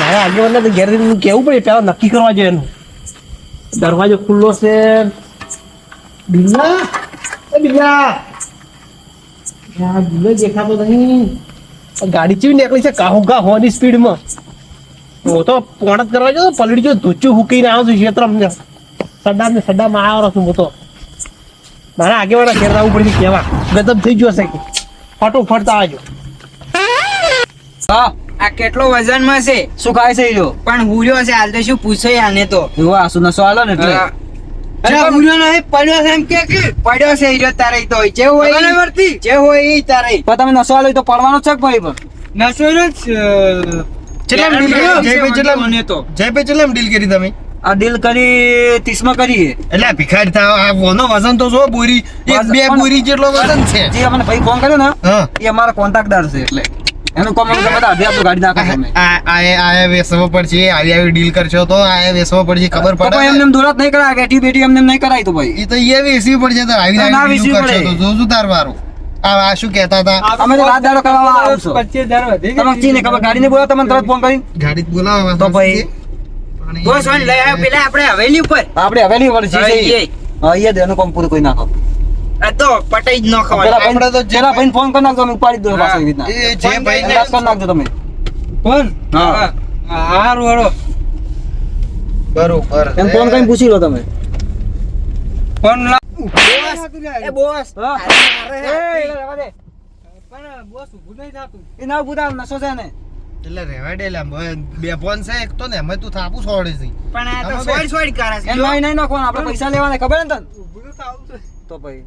મારે આગેવાનને તો ઘેર કેવું પડે, પેલા નક્કી કરવા જોઈએ એનું. દરવાજો ખુલ્લો છે. બિલ્લા બિલ્લા બિલ્લો દેખાતો નહીં. ગાડી ચીવી નીકળી છે કાહુગા હોવાની સ્પીડમાં. હું તો પોણત કરવા જો પલડી જો ધૂચું હુકીને આવ્યો છું ક્ષેત્રમાં. સડામાં આવ્યો છું હું તો. મારા આગેવાના ઘેર આવવું પડશે કેવા ગજબ થઈ ગયો હશે. ફટોફટ આવજો. હા, આ કેટલો વજનમાં છે? શું ખાય છે ઈજો? પણ હુર્યો છે હાલ તો શું પૂછે આને તો. એવો આસુ નસો આલો ને એટલે અરે હુર્યો નહીં, પડ્યો છે એમ કે પડ્યો છે ઈજો તારે તો જે હોય જે હોય એ તારે. પણ તમે નસો આલો તો પડવાનો છે કે ભાઈ? પણ નસો જયભાઈ ચેટલા ડીલ કરી તમે? આ ડીલ કરી 30 માં કરીએ. એટલે ભિખારી થાવ આ ઓનો વજન તો જો બોરી એક બે બોરી જેટલો વજન છે. જે અમને ભાઈ ફોન કર્યો ને હા એ અમારા કોન્ટ્રાક્ટદાર છે એટલે એનું કામ અમને બધા અડધી આપણું ગાડી નાખો તમે. આ વેસવો પડશે. આવી ડીલ કરશો તો આ વેસવો પડશે. ખબર તો ભાઈ પડે એમને દોરાત નહીં કરાય બેટી બેટી એમને નહીં કરાય તો ભાઈ એ તો એ વેસવી પડશે. તો આવી ના ડીલ વેચવી કરશો પડે. તો જોજો તાર વારું. આ શું કહેતા હતા? અમે તો રાત દાડો કરવા આવશો. 25,000 વધી તમે ચીને ખબર ગાડીને બોલાવો તમને તરત ફોન કરી ગાડી બોલાવો તો ભાઈ તો સોન લઈ આવ પેલા આપણે હવેલી ઉપર. આપણે હવેલી વળી છે હા એ દેનું કામ પૂરું કરી નાખો. આ તો પટાઈ જ ન ખવાય. પેલા આપણે તો જે ભાઈ ફોન કરી નાખજો અમે ઉપાડી દો પાછો એવી રીતના એ જે ભાઈ અંદાજ કરી નાખજો તમે. ફોન હા. હારું હારો બરોબર એમ ફોન કરીને પૂછી લો તમે. ફોન એ બોસ હા. પણ બોસ ઊભું નહીં થાતું. એ ના પૂછા નસો છે ને એટલે રેવા દે લા બે ફોન છે એક તો ને અમે તું થાપું છોડે છે. પણ આ તો સોડ સોડ કરે છે. એમ નહીં નાખવાનું આપણે પૈસા લેવાના ખબર ને તને ઊભું તો થાવું છે. તો ભાઈ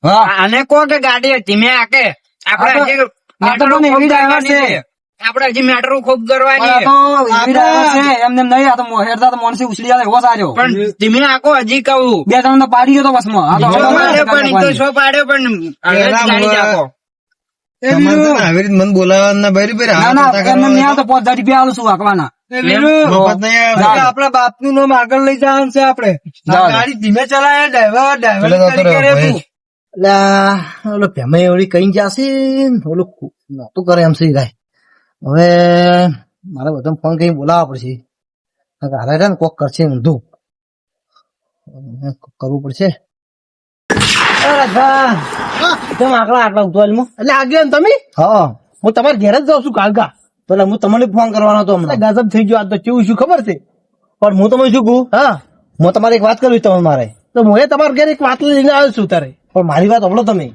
હા આને કો કે ગાડી ધીમે આકે આપણે આ તો- હજી આ તો મને એવી driver છે. આપણે હજી મેટ્રો ખૂબ પણ કરવાની આ તો એવી driver છે એમને નહીં આ તો હેરતા તો માણસે ઉછળી આવે એવો સારો પણ ધીમે આકો હજી કહું બે ત્રણ તો પાડી ગયો તો બસમાં આ તો હવે પણ ઈ તો શો પાડ્યો પણ હવે જ ગાડી આકો તમારે તો આવી રીતે મને બોલાવવાના બરી બરી ના ના એમને નહીં આવતો 5000 રૂપિયા આલું છું હાંકવાના મફત નહીં આવે. આપણા બાપ નું નામ આગળ લઈ જવાનું છે આપણે જાઓ. ગાડી ધીમે ચલાવે ડ્રાઈવર પેલો જતો રહ્યો તરીકે ભાઈ. ઓલો પેમાઈ ઓલી કઈ જશે ઓલું નતું કરે એમ છે ગાય. હવે મારે બધા ફોન કઈ બોલાવવા પડશે. હારે ને કોક કરશે ઊંધું કરવું પડશે. આટલા ઉતવાલમાં એટલે આગળ તમે હા હું તમારા ઘેર જ જાઉં છું કાલકા. પેલા હું તમને ફોન કરવાનો હતો હમણાં. ગજબ થઈ ગયો. આ તો કેવું શું ખબર છે? પણ હું તમને શું કહું હા હું તમારે એક વાત કરવી તમે મારે. તો હું તમારા ઘેર એક વાત લઈને આવ્યો છું તારે. પણ મારી વાત સાંભળો તમે.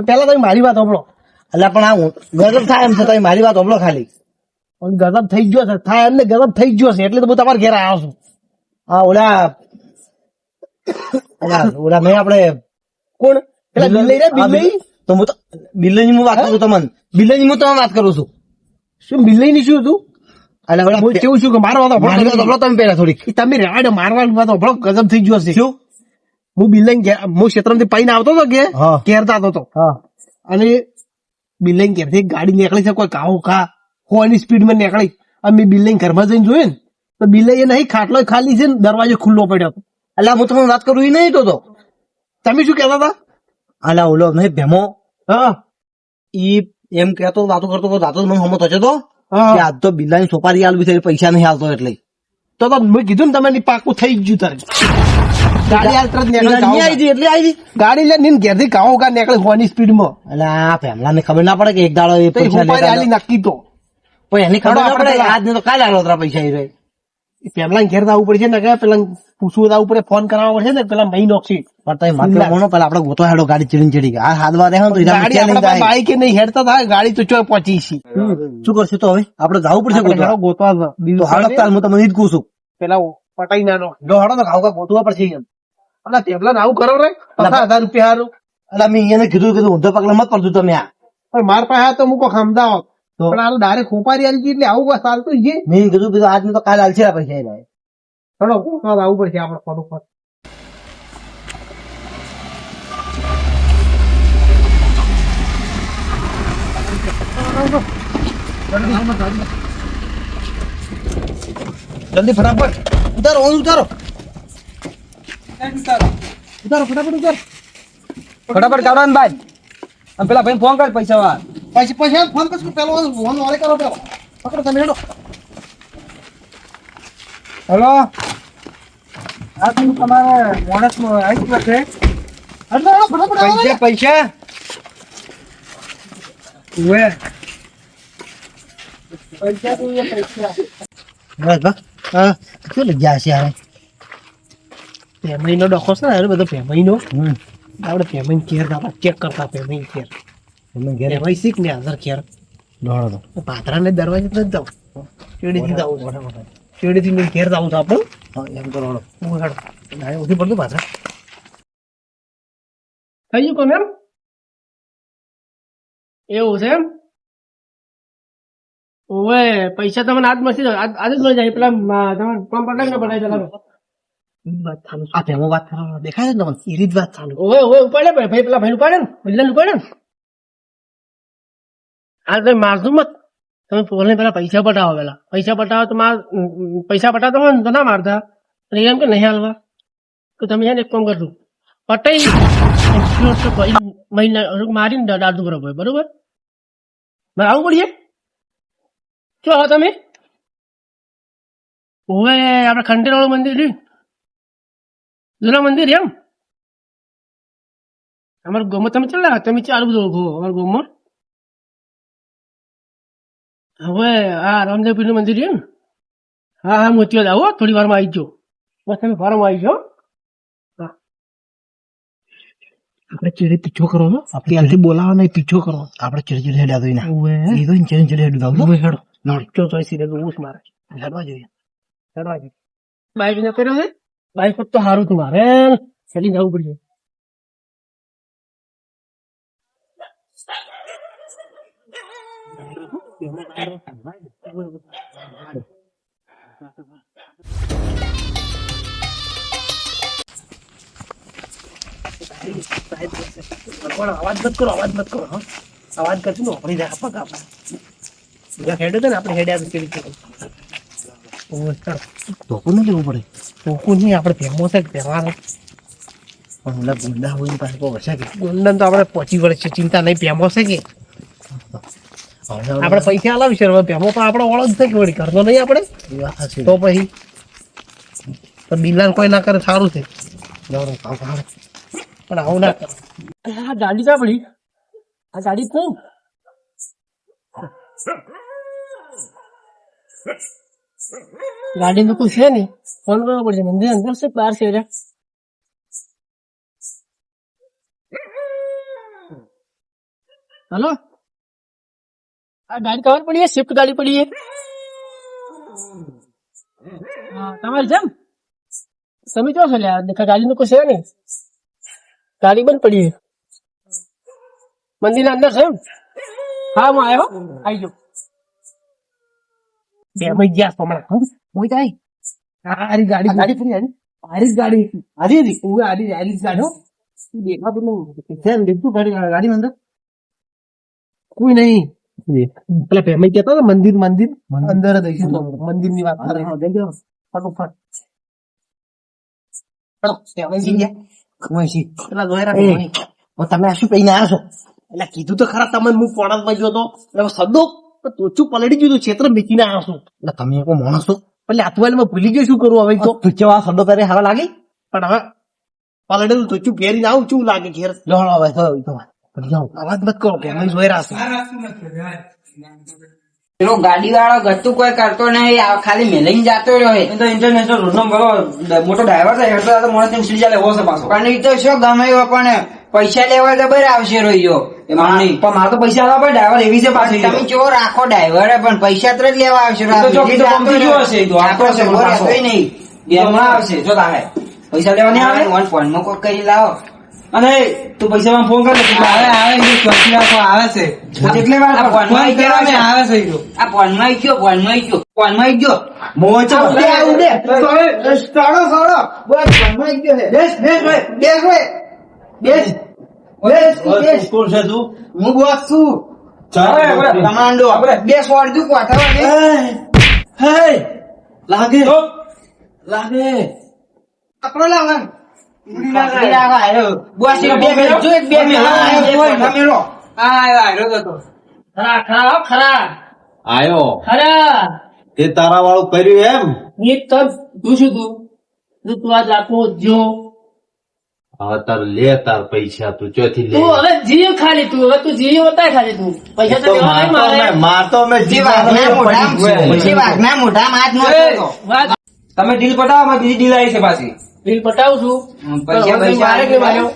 પેલા તમે મારી વાત સાંભળો. એટલે પણ આ ગજબ થાય એમ છે તમે મારી વાત સાંભળો ખાલી. પણ ગજબ થઈ ગયો છે. થાય એમને ગજબ થઈ ગયો છે એટલે તો હું તમારા ઘેર આવ્યો છું. હા ઓલા નહીં આપડે કોણ? પેલા બિલ્લઈ રે બિલ્લઈ? તો હું તો બિલ્લની હું વાત કરું તમને. બિલ્લની હું તમે વાત કરું છું. શું બિલ્લઈ ની શું હતું? એટલે ઓલા હું કેવું છું કે મારવા તો મારી વાત સાંભળો તમે પેલા થોડીક. તમે રેવા દો. મારવાની વાત સાંભળો. ગજબ થઈ ગયો છે. શું? હું બિલ્લઈ હું ક્ષેત્રમાંથી પૈને આવતો હતો કે હા. ઘેરતા હતો હા અને બિલ્લઈ ઘેરથી એક ગાડી નીકળી છે કોઈ કાહો ખા હોવાની સ્પીડમાં નીકળી. અને મેં બિલ્લઈ ઘરમાં જઈને જોયું ને તો બિલ્લઈ એ નહીં ખાટલો ખાલી છે ને દરવાજો ખુલ્લો પડ્યો હતો. એટલે હું તમને વાત કરું એ નહીં તો તમે શું કહેતા હતા? અલા ઓલો નહીં ભેમો હા ઈ એમ કહેતો વાતો કરતો વાતો મને હમો થશે તો હા. કે આજ તો બિલ્લાની સોપારી આલવી છે પૈસા નહીં હાલતો એટલે તો મેં કીધું ને તમે પાકું થઈ જ ગયું તારે. ગાડી હાલ તરત નીકળી નહીં આવી હતી એટલે આવી ગાડી લઈને ઘેરથી કાહો કા નીકળી હોવાની સ્પીડમાં. એટલે આ ભેમલા ને ખબર ના પડે કે એક દાડો એ તો એ પૈસા હુંપારી હાલી લેતા નક્કી તો પણ એની ખબર ના આપણે પડે પેલા- આજ ને તો કાલે આલો તારા પૈસા એ પેલા ઘેર આવવું પડશે ને કે પેલા પૂછવું આવવું પડે ફોન કરાવવા પડશે ને પેલા મહી નોખી પણ તમે માત્ર કોનો પેલા આપડે ગોતો હેડો ગાડી ચડી આ હાથવા રહે તો એના ગાડી ચેલેન્જ આપણા થાય. બાઈક નહીં હેડતા થાય ગાડી તો ચોય પહોંચી છે. શું કરશું તો હવે આપડે જવું પડશે આપણે ગોતવા. હેડો ગોતવા છે. બીજું તો હાડો શું તાલ હું તમને ઈ જ કહું છું પેલા પટાઈ નાનો જો હાડો તો ખાવ ગોતવા પડશે એમ. અને ટેબલા આવું કરો રે 50,000 રૂપિયા હારું. એટલે મેં એને કીધું ઊંધો પગલા મત પડતું તમે આ પણ માર પાસે આ તો મૂકો ખમદાવો તો? પણ આ ડાયરેક્ટ ખોપારી આલી એટલે આવું બસ ચાલતું છે. મેં કીધું કીધું આજ ને તો કાલે હાલશે આ પૈસા એ હેડો ગોતવા આવું પડશે આપણે ફોન. જલ્દી ફટાફટ ઉતારો ઓન ઉતારો ઉતારો ફટાફટ ઉતારો ફટાફટ કાઢો ને ભાઈ અને પેલા ભાઈ ફોન કર પૈસા વાર પછી પછી ફોન કરશું પેલો ફોન વાળે કરો પેલો પકડો તમે હેડો હેલો આ તો તમારે માણસ આવી ગયો છે હેડો હેડો ફટાફટ આવો ને. પૈસા ઉવે પૈસા તો એ પૈસા બસ બસ હા શું લઈ ગયા છે યાર ફેમિલીનો ડખો છે ને બધો ફેમિલીનો આપણે ફેમિલી કેર ચેક કરતા ફેમિલી કેર તમે ઘેર ફેમિલી શીખ ને આધાર કેર દોડો પાત્રાને દરવાજે નથી જવું શેરડીથી જવું શેરડીથી મેં ઘેર જવું છે આપણું હા એમ કરો હેડો હું હેડો ના ઉઠી પડતું પાત્રા થઈ ગયું કોને એમ એવું છે એમ ઓવે પૈસા તમને આજ મળશે આજે જ મળી જાય પેલા તમારે ફોર્મ પટાવી ને બનાવી ચલાવો વાત ચાલુ આ તેમાં વાત કરો દેખાય છે ને તમને એ રીત વાત ચાલુ ઓવે ઓવે ઉપાડે ભાઈ પેલા ભાઈ ઉપાડે ને બિલ્લા ઉપાડે ને આ તમે મારશું મત તમે ફોન પેલા પૈસા પટાવો પેલા પૈસા પટાવો તો પૈસા પટાવતા હોય ને તો ના મારતા અને એમ કે નહીં હાલવા તો તમે એને એક કામ કરજો પટાઈ મારીને દાદુ બરોબર બરોબર મારે આવું પડીએ ચો હો તમે ઓવે આપડે ખંડેર વાળું મંદિર રહ્યું જૂના મંદિર એમ અમારા ગામમાં તમે ચાલ્યા તમે ચાલુ બધું ઓળખો અમારા ગામમાં હવે હા રામદેવપીર નું મંદિર છે ને હા હા મોતીઓ આવો થોડી વારમાં આવી જાઓ બસ તમે વારમાં આવી જાઓ હા આપણે ચીડી પીછો કરો ને ત્યાંથી બોલાવો નહીં પીછો કરો આપણે ચીડી હેડ્યા તો ના ઓવે એ તો ચીડી હેડ્યું ઓવે હેડો નોડી ચો ચોઈ સીધે ઊસ મારે હેડવા જોઈએ હેડવા જોઈએ બાઈક ને કર્યો છે બાઈક તો સારું તું મારે ચડી જવું પડશે અવાજ મત કરો અવાજ મત કરો હા અવાજ કરશું નોકરી જાય પગ આપડે હેડ ને આપણે હેડ્યા પેલી ધોકું ન લેવું પડે ટોકું નહીં આપણે ફેમો છે તહેવાર પણ ઓલા ગુંડા હોય ને પાસે કોઈ હશે કે ગોંડન તો આપણે પહોંચી વળે છે ચિંતા નહીં ફેમો છે કે આપણે પૈસા લાવી છે ફેમો તો આપણે ઓળખ છે કે વળી કરતો નહીં આપણે એ વાત સાચી તો પછી તો બિલાન કોઈ ના કરે સારું છે પણ આવું ના કરે આ ગાડી ક્યાં પડી આ ગાડી કોણ ગાડી તો કોઈ છે નહીં ફોન કરવો પડશે મંદિર અંદર છે બહાર છે હલો આ ગાડી કવર પડી સ્વિફ્ટ ગાડી પડી હા તમારી જેમ તમે જો છો લ્યા ગાડી નું કોઈ છે નહીં ગાડી બંધ પડી મંદિર ના અંદર છે એમ હા હું આવ્યો આવી જાઉં બે મહિ ગયા હમણાં હું જાય આરી ગાડી ગાડી ફરી આરી ગાડી આરી આરી આરી ગાડી દેખાતું નહીં છે ને દેખતું ગાડી અંદર કોઈ નહીં પેલા ફેમિલી કહેતા હતા મંદિર મંદિર અંદર જ હશે તો મંદિર ની વાત કરે ફટોફટ પેલા જોયા તમે આ શું કહીને આવ્યા છો એટલે કીધું તો ખરા તમે હું પોણામાં ગયો હતો સદો ટોચું પલડી ગયું ક્ષેત્ર મીચીને આવ્યો છું એટલે તમે કોઈ માણસ છો એટલે આતુવાલીમાં ભૂલી ગયો શું કરું હવે તો તુચ્ચવા શબ્દો તારે હારા લાગે પણ હવે પલડેલું ટોચું ફેરીને આવું શું લાગે ઘેર લો હવે જાઓ અવાજ મત કરો ફેમિલી જોઈ રહ્યા છે પેલો ગાડી વાળો ગતું કોઈ કરતો નહીં ખાલી મેલાઈને જાતો રહ્યો એ તો ઇન્ટરનેશનલ રોડ નો બોલો મોટો ડ્રાઈવર છે હેડતો તો મને તેમ સીજા લેવો છે પાછો પણ એ તો શું ગમે એવો પણ પૈસા લેવા તો બરાબર આવશે રોયો એમાં નહીં પણ મારે તો પૈસા આલવા પડે ડ્રાઈવર એવી છે પાછી તમે જો રાખો ડ્રાઈવર પણ પૈસા તો જ લેવા આવશે તો જો કીધું કમથી જો હશે એ તો આપણો આપણો છે સગો પાછો. રહેતોય નહીં હમણાં આવશે જો તારે પૈસા લેવા નહીં આવે મને ફોનમાં કોઈ કરી લાવો અને તું પૈસા ફોન કર આવે છે કેટલી વાર આ ફોનમાં આવી ગયો ને. આવે છે ઈ તો. આ ફોનમાં આવી ગયો ફોનમાં આવી ગયો ફોનમાં આવી ગયો મોચો ઉડે, ઉડે. સડો બસ ફોનમાં આવી ગયો છે બેસ કોણ છે તું હું બોસ છું ચાલ કમાન્ડો બે સોળ દુખ વાતાવરણ લાગે લાગે પકડો લાવન બોસ એક બે મિનિટ જો એક બે મિનિટ ખરા ખરા ખરા આયો ખરા તે તારા વાળું કર્યું એમ એક તો પૂછું તું આજ આપો જો હવે તાર લે તાર પૈસા તું ચોથી લે તું હવે જીવ ખાલી તું હવે તું જીવ હોતા ખાલી તું પૈસા તો દેવા નહીં મારે મારતો મેં જે વાઘના મોઢામાં હાથ નો હતો. વાત તમે ડીલ પટાવો માં બીજી ડીલ આવી છે પાછી બિલ પટાવું છું પૈસા પણ હવે મારે કે માર્યો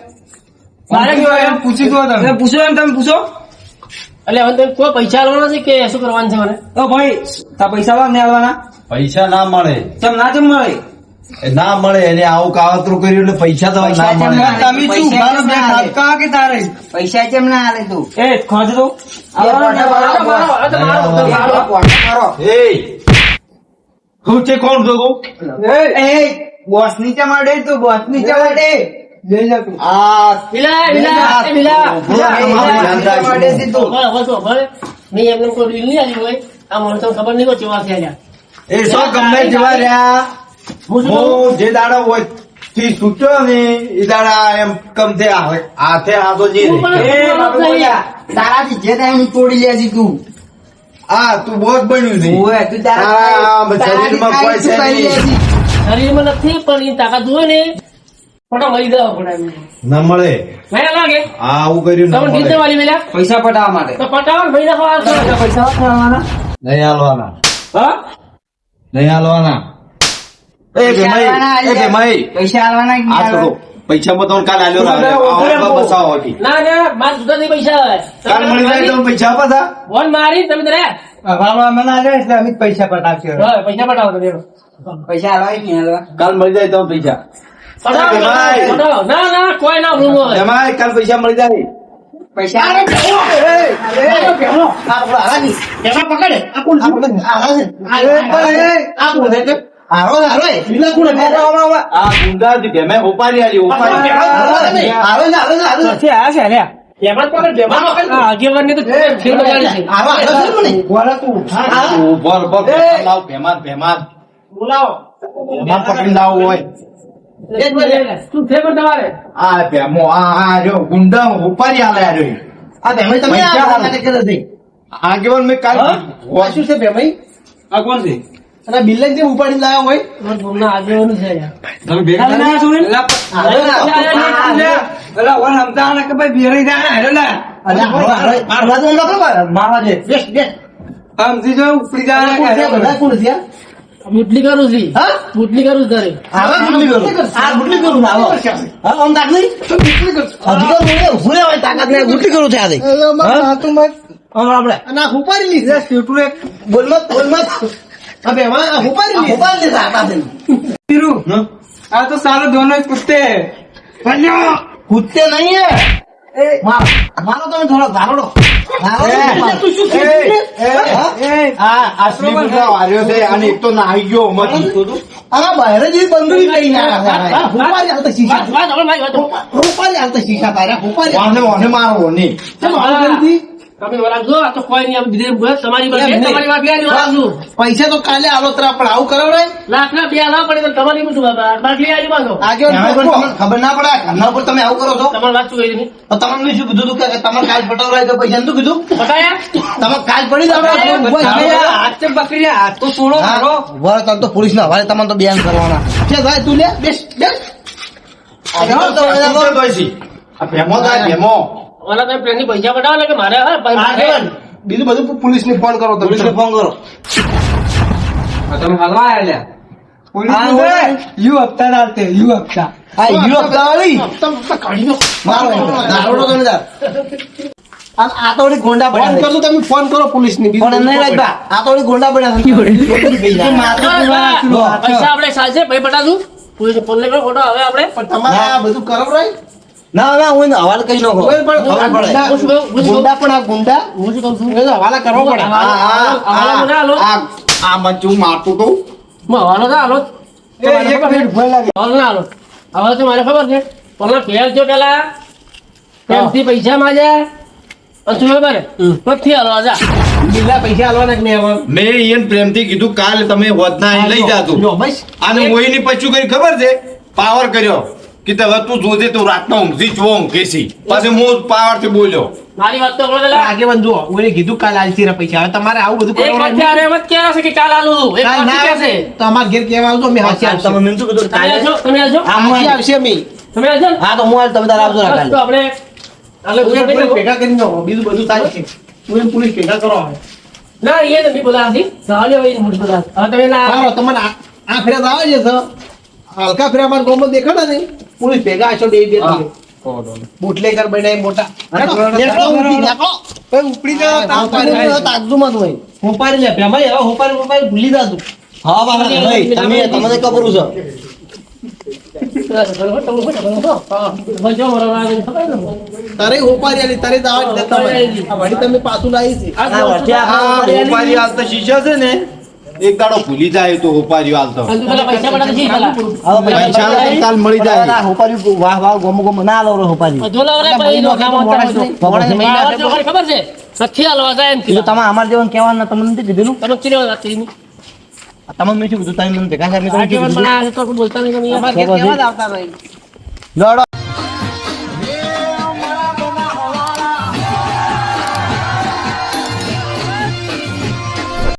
મારે કે માર્યો પૂછી દો તમે પૂછો એમ તમે પૂછો એટલે હવે તમે કોઈ પૈસા આલવાના છે કે શું કરવાનું છે મને તો ભાઈ તા પૈસા લાવ ને આલવાના પૈસા ના મળે ચમ ના ચમ મળે એ ના મળે એને આવું કાવતરું કર્યું એટલે પૈસા તો ના મળે તમે શું મારો બે ઠપકા કે તારે પૈસા કેમ ના આલે તું એ ખોજ દો મારો આ તો મારો મારો એ હું છે કોણ જોગો એ બોસ નીચે મળે તું બોસ નીચે મળે આ બિલા બિલા એ બિલા તું નહીં એમને કોઈ રીલ નહીં આવી હોય આ મને તો ખબર નહીં કોઈ ચેવા થયા એ સો ગમે જેવા રહ્યા હું શું કહું? હું જે દાડા હોય થી સૂચ્યો ને એ દાડા એમ કમ થે આવે હાથે હાથો જે તું પણ બાપુ નહીં. તારાથી જે થાય એનું તોડી લેજે તું આ તું બહુ જ બન્યું છે ઓય તું આ શરીરમાં કોઈ છે નહીં. શરીરમાં નથી પણ એની તાકાત હોય ને ફોટો મરી જવા પડે એમ. ન મળે મને લાગે આ આવું કર્યું ન તમે મળે જીતે વાળી મેલ્યા પૈસા પટાવવા માટે તો પટાવો ને ભાઈ નાખો આ કરો. પૈસા પટાવવાના નહીં હાલવાના હા નહીં હાલવાના એ પૈસા ભેમાઈ પૈસા આલવાના કે આ નહીં છોડો પૈસામાં તો કાલ આલ્યો બસાવો હતી ના ના મારા જુદા નહીં પૈસા આવે. કાલ મળી જાય તો પૈસા આપા હતા ફોન મારી તમે તો રહ્યા. ભાવમાં મને આલે એટલે અમે પૈસા પટાવશે હા, પૈસા પટાવો તમે એનો. પૈસા આલવા કે નહીં આલવા કાલ મળી જાય તો પૈસા પટાવો, અરે ભાઈ. પટાવો. ના ના કોઈ ના ભૂલો હોય. ભેમાઈ કાલ પૈસા મળી જાય પૈસા એમાં પકડે આ કોણ છે? આ ગુંડાથી ભેમાઈ ઉપાડી આલી ઉપાડી છે આ છે લ્યા એમાં પકડ એમાં પકડ. આ આગેવાનને તો ફેર બગાડી છે. ઉભર ઉભર ભેમાન લાવ ભેમાન બોલાવો. ભેમાન પકડી લાવ હોય એક મિનિટ. શું ફેર પણ તમારે આ ભેમો આ જો ગુંડા ઉપાડી આલે આ રહ્યો આગેવાન મેં કાલ શું છે ભાઈ? આ કોણ છે અને બિલ્લન જે ઉપાડી લાવ્યા હોય તમને આગેવાનું છે યાર. તમે ભેગા ના છો એલા ઓન સમતા ને કે ભાઈ બેરી જાય હેલો મારા છે સમજી જો ઉપડી જાય બુટલી કરું છું. બુટલી કરું છું તારે. અને આ ઉપાડી લીધી. આ બેમાં આ ઉપાડી લીધી. આ તો સારો દોનો કુત્તે કૂદતે નહીં હે મારો તમે થોડો ધારોડો તું શું થયું? આ સ્લીપ વાર્યો છે અને એક તો નાહી ગયો મત આના બહાર જ બંદૂકી લઈ ના ઉપાડી આવતા શીશા વાત હવે મારી વાત. ઉપાડી આવતા શીશા પાડ્યા ઉપાડી વાને વાને મારો ને ચલો, તમે વળાવજો. આ તો કોઈ નહીં. બીજે બસ તમારી વાત છે. તમારી વાત લે વળાવજો. પૈસા તો કાલે આલો તરા પણ આવું કરો રે લાખ ના બે લાવવા પડે તો તમારી બધું બાબા બાકી આજુ બાજુ આજે તમને ખબર ના પડે ઘરના ઉપર તમે આવું કરો છો તમારે વાત શું કહી તો તમને શું કીધું હતું કે તમારે કાલ પટાવ તો પૈસા શું કીધું બતાયા તમે કાલ પડી જાવ હાથ પકડી હાથ તો છોડો મારો વર તમે તો પોલીસ ના હવાલે તમને તો બેન કરવાના છે ભાઈ તું લે બેસ બેસ આ ભેમો થાય ભેમો ઓલા તમે પ્લેન ની પૈસા બતાવો કે મારે હા ભાઈ બીજું બધું પોલીસ ને ફોન કરો પોલીસ ને ફોન કરો તમે હલવા આલ્યા યુ હપ્તા ડાલતે યુ હપ્તા આ યુ હપ્તા વાળી કાઢી મારો દારૂડો તમે જા આ તો ઓલી ગોંડા ફોન પડ્યા કરજો તમે ફોન કરો પોલીસ ની પણ નહીં રાખતા આ તો ઓલી ગોંડા પડ્યા પૈસા આપણે સાચે ભાઈ બતાવું પોલીસ ફોન લઈ ફોટો હવે આપણે તમારે આ બધું કરો રે ના ના હું હવાલ કઈ નો કોઈ પણ ખબર પડે હું શું કહું? હું શું કહું? ગુંડા પણ આ ગુંડા હું શું કહું છું? એ તો હવાલા કરવો પડે હવાલો મને હાલો. આ મંચું મારતું તો હું હવાલો ના હાલો. હવાલો ના હાલો. હવે તો મારે ખબર છે પેલા ફેર જો પેલા પેમથી પૈસા માંગ્યા અને તું ખબર નથી હાલવા જા બીજા પૈસા આલવાના કે નહીં આલવાના? મેં એને પ્રેમથી કીધું કાલ તમે હોદના અહીં લઈ જાતું જો બસ અને મોહીની પછું કરી ખબર છે પાવર કર્યો કે તે હવે તું જોજે તું રાતના ઊંઘી જો ઊંઘે છે પછી હું પાવર થી બોલ્યો મારી વાત તો બોલો પેલા આગેવાન જુઓ ઓલે કીધું કાલ આલસી રે પૈસા હવે તમારે આવું બધું એક કરવાનું વખતે અરે મત ક્યાં છે કે કાલ આલું એક કાલ ના વખતે ક્યાં આવે છે તો અમારે ઘેર કહેવા આવજો અમે હાચી આવશે તમે મેં શું કીધું તમે આવજો તમે આવજો હાચી આવશે અમે તમે આવજો હા તો હું હાલ તમે તાર આવજો ને બસ કાલે. તો આપણે આલે પોલીસ પૂછો ભેગા કરી નાખો બીજું બધું થાય છે પોલીસ ભેગા કરો હવે. ના એ નથી બોલાવતી સાલે હોય મોટી બોલાવ હવે તમે ના સારો તમને આ ફેરા આવે છે સર હલકા ફેરા અમારા ગામમાં દેખાડા ને પોલીસ ભેગા હશો બે બે બુટલેગર બનાવી મોટા નીકળો, નીકળો. ભાઈ ઉપડી જાઓ તાકજુમાં તો ભાઈ. હોપારી લે ભેમાઈ હવે હોપારી ભૂલી જાતું હા બાબા ભાઈ તમે તમને ખબર છે તારે હોપારી આલી તારે દાવા જ દેતા હોય. આ વળી તમે પાછું લાવી છે હા હોપારી હાલ તો શીશા છે ને એક દાડો ભૂલી જાય તો હોપારી હાલ તો પૈસા કાલ મળી જાય હોપારી વાહ વાહ ગોમો ગોમો ના લો હોપારી ખબર છે નથી હાલવા જાય એમ કીધું તમે અમારે જેવાનું કહેવાનું તમને નથી કીધેલું તમે ચીરે વાત કરી તમે મેં શું કીધું તમે મને ભેગા સાહેબ મેં તમને શું આગેવાન કીધું? બનાવે છે તો બોલતા નહીં તમે યાર. અમારે ઘેર કહેવા જ આવતા નહીં લડો